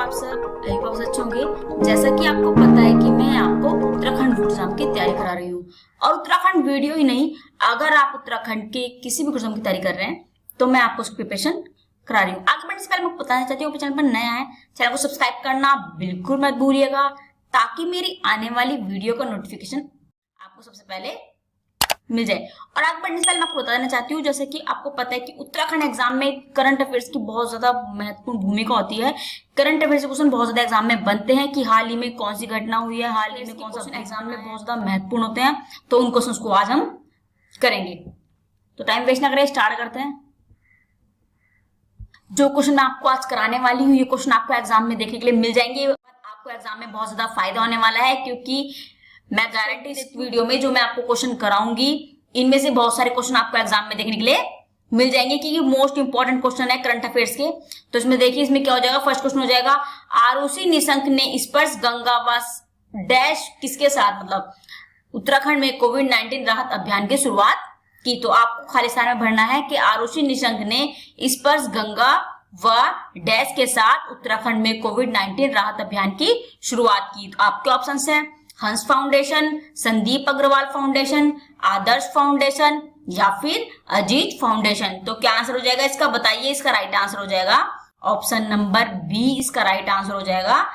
आप सब अच्छे होंगे। जैसा कि आपको पता है कि मैं आपको उत्तराखंड बोर्ड एग्जाम की तैयारी करा रही हूँ, और उत्तराखंड वीडियो ही नहीं, अगर आप उत्तराखंड के किसी भी एग्जाम की तैयारी कर रहे हैं तो मैं आपको उसकी प्रिपरेशन करा रही हूँ। आगे बढ़ने से पहले मैं बताना चाहती हूँ, चैनल पर नया है, चैनल को सब्सक्राइब करना बिल्कुल मत भूलिएगा, ताकि मेरी आने वाली वीडियो का नोटिफिकेशन आपको सबसे पहले मिल जाए। और आगे बढ़ने से पहले मैं आपको बताना चाहती हूँ, जैसे कि आपको पता है कि उत्तराखंड एग्जाम में करंट अफेयर्स की बहुत ज्यादा महत्वपूर्ण भूमिका होती है। करंट अफेयर्स के क्वेश्चन बहुत ज्यादा एग्जाम में बनते हैं कि हाल ही में कौन सी घटना हुई है, हाल ही में कौन सा एग्जाम में बहुत ज्यादा महत्वपूर्ण होते हैं, तो उन क्वेश्चन को आज हम करेंगे। तो टाइम वेस्ट ना करें, स्टार्ट करते हैं। जो क्वेश्चन मैं आपको आज कराने वाली हूँ, ये क्वेश्चन आपको एग्जाम में देखने के लिए मिल जाएंगे। आपको एग्जाम में बहुत ज्यादा फायदा होने वाला है, क्योंकि मैं गारंटी इस वीडियो में जो मैं आपको क्वेश्चन कराऊंगी, इनमें से बहुत सारे क्वेश्चन आपको एग्जाम में देखने के लिए मिल जाएंगे, क्योंकि मोस्ट इंपॉर्टेंट क्वेश्चन है करंट अफेयर्स के। तो इसमें देखिए, इसमें क्या हो जाएगा। फर्स्ट क्वेश्चन हो जाएगा, आरुषि निशंक ने स्पर्श गंगा व डैश किसके साथ, मतलब उत्तराखंड में कोविड-19 राहत अभियान की शुरुआत की। तो आपको खाली स्थान में भरना है कि आरुषि निशंक ने स्पर्श गंगा व डैश के साथ उत्तराखंड में कोविड-19 राहत अभियान की शुरुआत की। तो आपके ऑप्शन है हंस फाउंडेशन, संदीप अग्रवाल फाउंडेशन, आदर्श फाउंडेशन या फिर अजीत फाउंडेशन। तो क्या आंसर हो जाएगा इसका, बताइए। इसका राइट आंसर हो जाएगा ऑप्शन नंबर बी, इसका राइट आंसर हो जाएगा।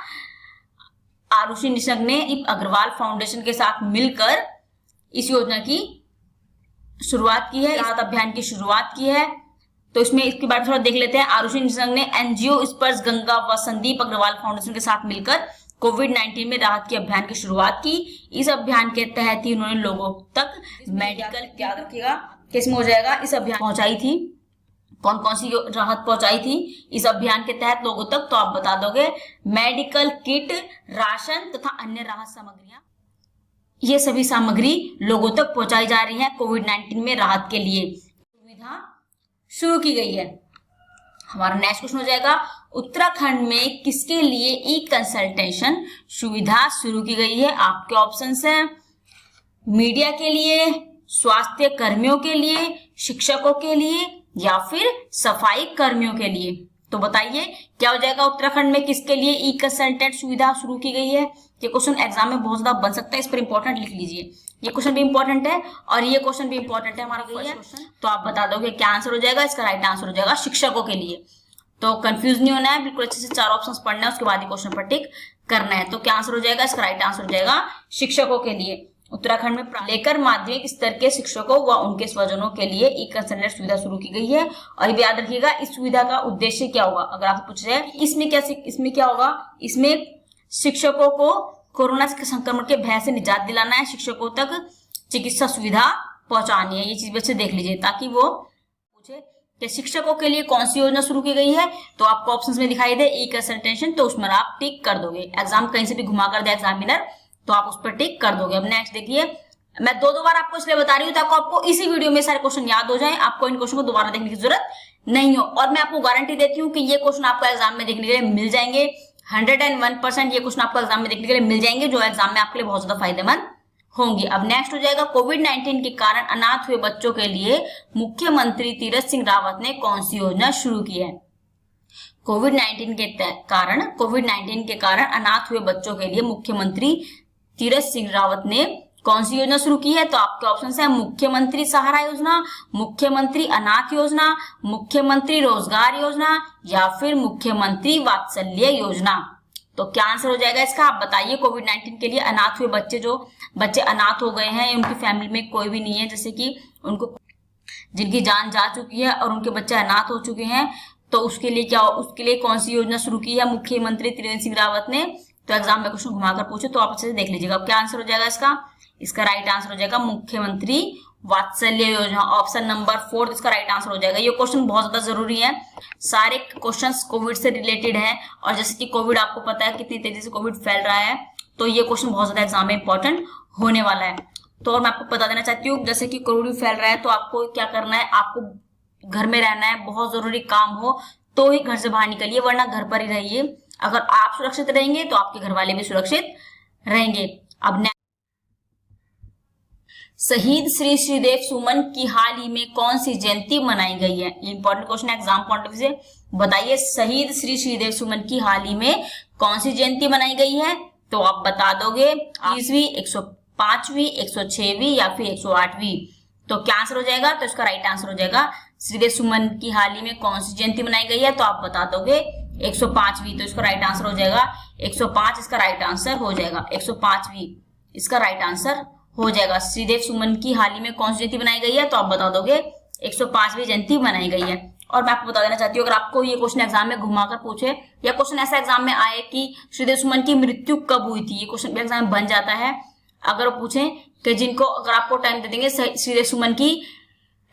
आरुषि निशंक ने अग्रवाल फाउंडेशन के साथ मिलकर इस योजना की शुरुआत की है, राहत अभियान की शुरुआत की है। तो इसमें इसके बारे में थोड़ा देख लेते हैं। आरुषि निशंक ने एनजीओ स्पर्श गंगा व संदीप अग्रवाल फाउंडेशन के साथ मिलकर कोविड-19 में राहत के अभियान की शुरुआत की। इस अभियान के तहत ही उन्होंने लोगों तक मेडिकल, क्या रखिएगा, किसमें हो जाएगा, इस अभियान पहुंचाई थी। कौन कौन सी राहत पहुंचाई थी इस अभियान के तहत लोगों तक, तो आप बता दोगे। मेडिकल किट, राशन तथा अन्य राहत सामग्रियां, ये सभी सामग्री लोगों तक पहुंचाई जा रही है। कोविड-19 में राहत के लिए सुविधा शुरू की गई है। हमारा नेक्स्ट क्वेश्चन हो जाएगा, उत्तराखंड में किसके लिए ई कंसल्टेशन सुविधा शुरू की गई है। आपके ऑप्शंस हैं मीडिया के लिए, स्वास्थ्य कर्मियों के लिए, शिक्षकों के लिए या फिर सफाई कर्मियों के लिए। तो बताइए क्या हो जाएगा, उत्तराखंड में किसके लिए ई कंसल्टेंट सुविधा शुरू की गई है। ये क्वेश्चन एग्जाम में बहुत ज्यादा बन सकता है, इस पर इंपॉर्टेंट लिख लीजिए। ये क्वेश्चन भी इंपॉर्टेंट है और ये क्वेश्चन भी इंपॉर्टेंट है हमारा फर्स्ट क्वेश्चन। तो आप बता दोगे क्या आंसर हो जाएगा। इसका राइट आंसर हो जाएगा शिक्षकों के लिए। तो कंफ्यूज नहीं होना है, बिल्कुल अच्छे से चार ऑप्शंस पढ़ना है, उसके बाद ही क्वेश्चन पर टिक करना है। तो क्या आंसर हो जाएगा, इसका राइट आंसर हो जाएगा शिक्षकों के लिए। उत्तराखंड में लेकर माध्यमिक स्तर के शिक्षकों व उनके स्वजनों के लिए ई कंसल्टेंट सुविधा शुरू की गई है। और ये याद रखिएगा, इस सुविधा का उद्देश्य क्या होगा, अगर आप पूछ रहे हैं इसमें क्या होगा, इसमें शिक्षकों को कोरोना संक्रमण के भय से निजात दिलाना है, शिक्षकों तक चिकित्सा सुविधा पहुंचानी है। ये चीज बच्चे देख लीजिए, ताकि वो पूछे कि शिक्षकों के लिए कौन सी योजना शुरू की गई है। तो आपको ऑप्शंस में दिखाई दे ई कंसल्टेशन, तो उसमें आप टिक कर दोगे। एग्जाम कहीं से भी घुमा कर दे एग्जामिनर, तो आप उस पर टिक कर दोगे। अब नेक्स्ट देखिए, मैं दो बार आपको इसलिए बता रही हूँ ताकि आपको इसी वीडियो में सारे क्वेश्चन याद हो जाए, आपको इन क्वेश्चन को दोबारा देखने की जरूरत नहीं हो। और मैं आपको गारंटी देती हूँ कि ये क्वेश्चन आपको एग्जाम में देखने के लिए मिल जाएंगे। 101% ये क्वेश्चन आपको एग्जाम में देखने के लिए मिल जाएंगे, जो एग्जाम में आपके लिए बहुत ज्यादा फायदेमंद होंगी। अब नेक्स्ट हो जाएगा, कोविड-19 के कारण अनाथ हुए बच्चों के लिए मुख्यमंत्री तीरथ सिंह रावत ने कौन सी योजना शुरू की है। कोविड-19 के कारण अनाथ हुए बच्चों के लिए मुख्यमंत्री तीरथ सिंह रावत ने कौन सी योजना शुरू की है। तो आपके ऑप्शन है मुख्यमंत्री सहारा योजना, मुख्यमंत्री अनाथ योजना, मुख्यमंत्री रोजगार योजना या फिर मुख्यमंत्री वात्सल्य योजना। तो क्या आंसर हो जाएगा इसका, आप बताइए। कोविड-19 के लिए अनाथ हुए बच्चे, जो बच्चे अनाथ हो गए हैं, उनकी फैमिली में कोई भी नहीं है, जैसे कि उनको जिनकी जान जा चुकी है और उनके बच्चे अनाथ हो चुके हैं, तो उसके लिए कौन सी योजना शुरू की है मुख्यमंत्री त्रिवेंद्र सिंह रावत ने। तो एग्जाम में क्वेश्चन घुमाकर पूछे तो आप अच्छे से देख लीजिएगा। अब क्या आंसर हो जाएगा इसका राइट आंसर हो जाएगा मुख्यमंत्री वात्सल्य योजना। ऑप्शन नंबर 4 इसका राइट आंसर हो जाएगा। ये क्वेश्चन बहुत ज्यादा जरूरी है, सारे क्वेश्चंस कोविड से रिलेटेड है, और जैसे कि कोविड आपको पता है कितनी तेजी से कोविड फैल रहा है, तो ये क्वेश्चन बहुत ज्यादा एग्जाम में इंपॉर्टेंट होने वाला है। तो और मैं आपको बता देना चाहती हूँ, जैसे कि कोविड फैल रहा है, तो आपको क्या करना है, आपको घर में रहना है, बहुत जरूरी काम हो तो ही घर से बाहर निकलिए, वरना घर पर ही रहिए। अगर आप सुरक्षित रहेंगे तो आपके घर वाले भी सुरक्षित रहेंगे। अब शहीद श्री श्रीदेव सुमन की हाल ही में कौन सी जयंती मनाई गई है? इंपॉर्टेंट क्वेश्चन है एग्जाम पॉइंट ऑफ व्यू से। बताइए शहीद श्री श्रीदेव सुमन की हाल ही में कौन सी जयंती मनाई गई है? तो आप बता दोगे 30वीं, 105वीं, 106वीं या फिर 108वीं। तो क्या आंसर हो जाएगा? तो इसका राइट आंसर हो जाएगा श्रीदेव सुमन की हाल ही में कौन सी जयंती मनाई गई है? तो आप बता दोगे 105वीं। तो इसका राइट आंसर हो जाएगा 105, इसका राइट आंसर हो जाएगा 105वीं, इसका राइट आंसर हो जाएगा। श्रीदेव सुमन की हाल ही में कौन सी जयंती बनाई गई है? तो आप बता दोगे 105वीं जयंती बनाई गई है। और मैं आपको बता देना चाहती हूँ, अगर आपको ये क्वेश्चन एग्जाम में घुमाकर पूछे या क्वेश्चन ऐसा एग्जाम में आए कि श्रीदेव सुमन की मृत्यु कब हुई थी, ये क्वेश्चन एग्जाम में बन जाता है। अगर वो पूछे कि जिनको, अगर आपको टाइम दे देंगे श्रीदेव सुमन की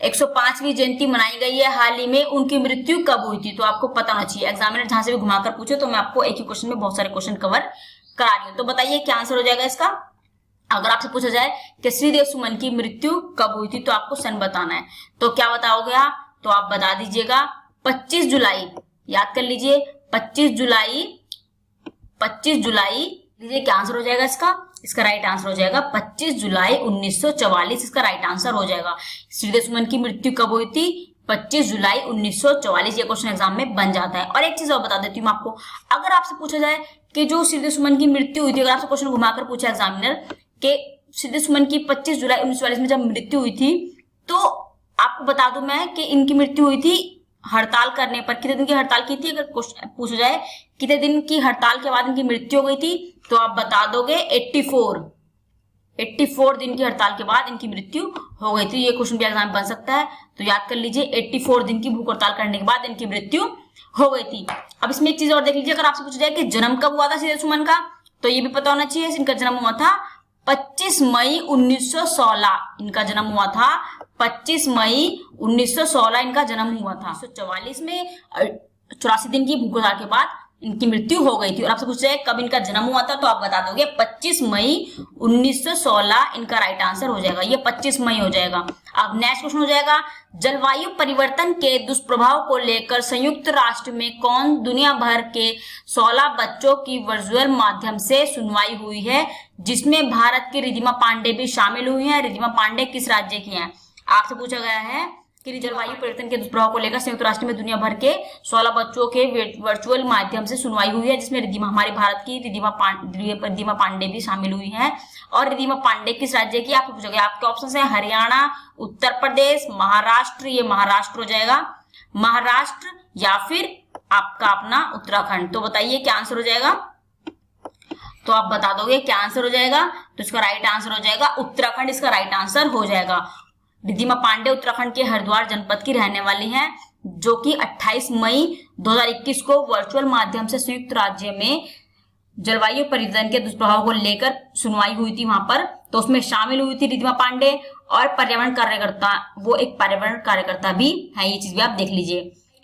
105वीं जयंती मनाई गई है हाल ही में, उनकी मृत्यु कब हुई थी, तो आपको पता होना चाहिए। एग्जामिनर जहां से भी घुमाकर पूछे तो मैं आपको एक ही क्वेश्चन में बहुत सारे क्वेश्चन कवर करा रही हूँ। तो बताइए क्या आंसर हो जाएगा इसका? अगर आपसे पूछा जाए कि श्रीदेव सुमन की मृत्यु कब हुई थी, तो आपको सन बताना है। तो क्या बताओगे आप? तो आप बता दीजिएगा 25 जुलाई। याद कर लीजिए 25 जुलाई, 25 जुलाई लीजिए। क्या आंसर हो जाएगा इसका? इसका राइट आंसर हो जाएगा 25 जुलाई 1944, इसका राइट आंसर हो जाएगा। श्रीदेव सुमन की मृत्यु कब हुई थी? 25 जुलाई 1944। ये क्वेश्चन एग्जाम में बन जाता है। और एक चीज और बता देती हूँ आपको, अगर आपसे पूछा जाए कि जो श्रीदेव सुमन की मृत्यु हुई थी, अगर आपसे क्वेश्चन घुमाकर पूछा एग्जामिनर कि श्रीदेव सुमन की 25 जुलाई 1944 में जब मृत्यु हुई थी, तो आपको बता दूं मैं कि इनकी मृत्यु हुई थी हड़ताल करने पर। कितने दिन की हड़ताल की थी? अगर क्वेश्चन पूछा जाए कितने दिन की हड़ताल के बाद इनकी मृत्यु हो गई थी, तो आप बता दोगे 84 दिन की हड़ताल के बाद इनकी मृत्यु हो गई थी। ये क्वेश्चन भी एग्जाम में बन सकता है। तो याद कर लीजिए 84 दिन की भूख हड़ताल करने के बाद इनकी मृत्यु हो गई थी। अब इसमें एक चीज और देख लीजिए, अगर आपसे पूछा जाए कि जन्म कब हुआ था श्रीदेव सुमन का, तो ये भी पता होना चाहिए। इनका जन्म हुआ था 25 मई 1916। इनका जन्म हुआ था 25 मई 1916 इनका जन्म हुआ था। 1944 में 84 दिन की भूख हड़ताल के बाद इनकी मृत्यु हो गई थी। और आपसे पूछा जाए कब इनका जन्म हुआ था, तो आप बता दोगे 25 मई 1916, इनका राइट आंसर हो जाएगा। ये 25 मई हो जाएगा। अब नेक्स्ट क्वेश्चन हो जाएगा, जलवायु परिवर्तन के दुष्प्रभाव को लेकर संयुक्त राष्ट्र में कौन दुनिया भर के 16 बच्चों की वर्चुअल माध्यम से सुनवाई हुई है, जिसमें भारत की रिद्धिमा पांडे भी शामिल हुई है। रिद्धिमा पांडे किस राज्य की हैं? आपसे पूछा गया है कि जलवायु परिवर्तन के दुष्प्रभाव को लेकर संयुक्त राष्ट्र में दुनिया भर के 16 बच्चों के वर्चुअल माध्यम से सुनवाई हुई है, जिसमें रिद्धिमा, हमारे भारत की रिद्धिमा पांडे भी शामिल हुई हैं। और रिद्धिमा पांडे किस राज्य की? आपको पूछा गया। आपके ऑप्शन है हरियाणा, उत्तर प्रदेश, महाराष्ट्र। ये महाराष्ट्र हो जाएगा, महाराष्ट्र या फिर आपका अपना उत्तराखंड। तो बताइए क्या आंसर हो जाएगा? तो आप बता दोगे क्या आंसर हो जाएगा? तो इसका राइट आंसर हो जाएगा उत्तराखंड, इसका राइट आंसर हो जाएगा। रिद्धिमा पांडे उत्तराखंड के हरिद्वार जनपद की रहने वाली हैं, जो कि 28 मई 2021 को वर्चुअल माध्यम से संयुक्त राज्य में जलवायु परिवर्तन के दुष्प्रभाव को लेकर सुनवाई हुई थी वहां पर। तो उसमें शामिल हुई थी रिद्धिमा पांडे। और पर्यावरण कार्यकर्ता, वो एक पर्यावरण कार्यकर्ता भी है। ये चीज भी आप देख लीजिए।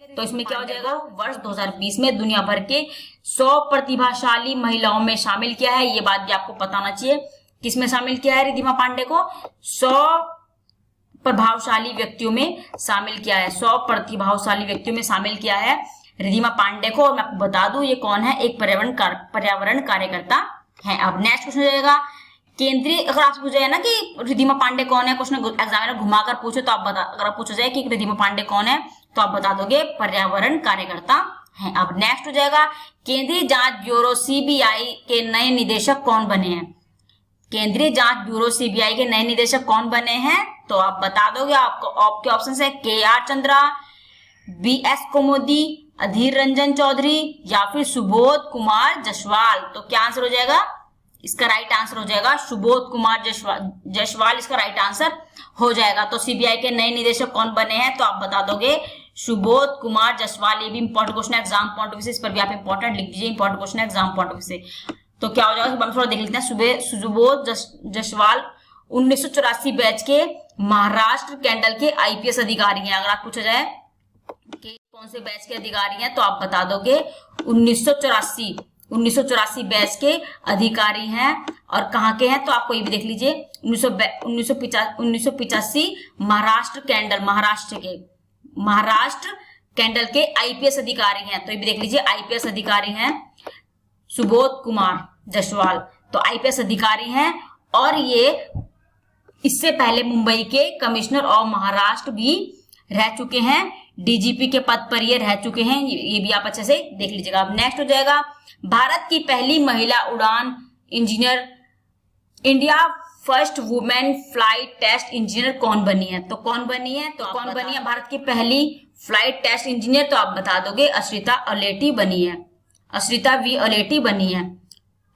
तो इसमें क्या हो जाएगा? वर्ष 2020 में दुनिया भर के 100 प्रतिभाशाली महिलाओं में शामिल किया है। ये बात भी आपको पता होना चाहिए। किसमें शामिल किया है रिद्धिमा पांडे को? 100 प्रभावशाली व्यक्तियों में शामिल किया है। 100 प्रतिभाशाली व्यक्तियों में शामिल किया है रिद्धिमा पांडे को। और मैं आपको बता दूं ये कौन है? एक पर्यावरण कार्यकर्ता है। अब नेक्स्ट क्वेश्चन हो जाएगा, केंद्रीय, अगर आपसे पूछा जाए ना कि रिद्धिमा पांडे कौन है, क्वेश्चन एग्जामिनर घुमाकर पूछे तो आप बता, अगर आप पूछा जाए कि रिद्धिमा पांडे कौन है, तो आप बता दोगे पर्यावरण कार्यकर्ता है। अब नेक्स्ट हो जाएगा, केंद्रीय जांच ब्यूरो सीबीआई के नए निदेशक कौन बने हैं? केंद्रीय जांच ब्यूरो सीबीआई के नए निदेशक कौन बने हैं? तो आप बता दोगे। आपको आपके ऑप्शन है KR चंद्रा, BS कोमोदी, अधीर रंजन चौधरी या फिर सुबोध कुमार जायसवाल। तो क्या आंसर हो जाएगा? इसका राइट आंसर हो जाएगा सुबोध कुमार जायसवाल, इसका राइट आंसर हो जाएगा। तो सीबीआई के नए निदेशक कौन बने हैं? तो आप बता दोगे सुबोध कुमार जायसवाल। ये भी इंपॉर्टेंट क्वेश्चन है एग्जाम पॉइंट ऑफ व्यू से, इस पर भी आप इंपॉर्टेंट लिख दीजिए। इंपॉर्टेंट क्वेश्चन है एग्जाम पॉइंट ऑफ व्यू से। तो क्या हो जाएगा? थोड़ा देख लेते हैं। सुबोध जायसवाल 1984 बैच के महाराष्ट्र कैंडल के IPS अधिकारी हैं। अगर आप पूछा जाए कि कौन से बैच के अधिकारी हैं, तो आप बता दोगे 1984 बैच के अधिकारी हैं। और कहाँ के हैं? तो आपको ये भी देख लीजिए 1985 महाराष्ट्र कैंडल के IPS अधिकारी हैं। तो ये भी देख लीजिए IPS अधिकारी हैं सुबोध कुमार जायसवाल। तो IPS अधिकारी हैं और ये इससे पहले मुंबई के कमिश्नर और महाराष्ट्र भी रह चुके हैं, डीजीपी के पद पर ये रह चुके हैं, ये भी आप अच्छे से देख लीजिएगा। अब नेक्स्ट हो जाएगा, भारत की पहली महिला उड़ान इंजीनियर, India first women flight test engineer कौन बनी है? तो कौन बनी है? तो कौन बनी है भारत की पहली फ्लाइट टेस्ट इंजीनियर? तो आप बता दोगे अश्रिता अलेटी बनी है, अश्रिता वी अलेटी बनी है।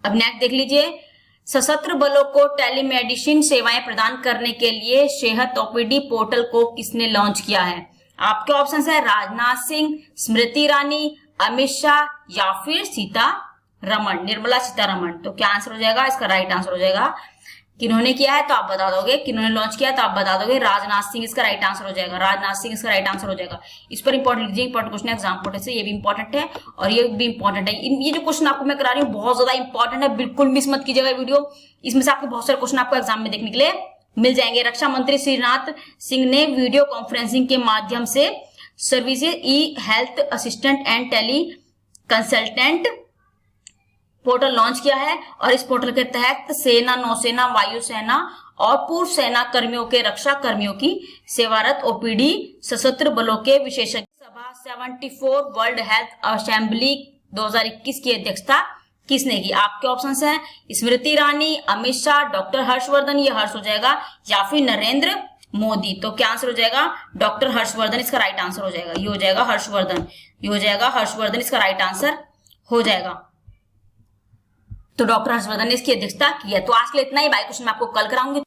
अब नेक्स्ट देख लीजिए, सशस्त्र बलों को टेलीमेडिसिन सेवाएं प्रदान करने के लिए सेहत ओपीडी पोर्टल को किसने लॉन्च किया है? आपके ऑप्शन है राजनाथ सिंह, स्मृति ईरानी, अमित शाह या फिर सीतारमण, निर्मला सीतारमण। तो क्या आंसर हो जाएगा? इसका राइट आंसर हो जाएगा, किन्होंने किया है तो आप बता दोगे, किन्होंने लॉन्च किया तो आप बता दोगे राजनाथ सिंह इसका राइट आंसर हो जाएगा, राजनाथ सिंह इसका राइट आंसर हो जाएगा। इस पर इंपॉर्टेंट लीजिए, इंपॉर्टेंट क्वेश्चन एग्जाम पोर्टल से, ये भी इंपॉर्टेंट है और ये भी इंपॉर्टेंट है। ये जो क्वेश्चन आपको मैं करा रही हूँ बहुत ज्यादा इंपॉर्टेंट है, बिल्कुल मिस मत कीजिएगा वीडियो। इसमें से आपके बहुत सारे क्वेश्चन आपको एग्जाम में देखने के लिए मिल जाएंगे। रक्षा मंत्री श्रीनाथ सिंह ने वीडियो कॉन्फ्रेंसिंग के माध्यम से services e health assistant and tele consultant portal launch किया है और इस पोर्टल के तहत सेना, नौसेना, वायुसेना और पूर्व सेना कर्मियों के रक्षा कर्मियों की सेवारत ओपीडी सशस्त्र बलों के विशेषज्ञ सभा 74 वर्ल्ड हेल्थ असेंबली 2021 की अध्यक्षता किसने की? आपके ऑप्शंस हैं स्मृति ईरानी, अमित शाह, डॉक्टर हर्षवर्धन, ये हर्ष हो जाएगा, या फिर नरेंद्र मोदी। तो क्या आंसर हो जाएगा? डॉक्टर हर्षवर्धन इसका राइट आंसर हो जाएगा, ये हो जाएगा हर्षवर्धन, ये हो जाएगा हर्षवर्धन इसका राइट आंसर हो जाएगा। तो डॉक्टर हर्षवर्धन ने इसकी अध्यक्षता की है। तो आज के लिए इतना ही, बाकी क्वेश्चन मैं आपको कल कराऊंगी।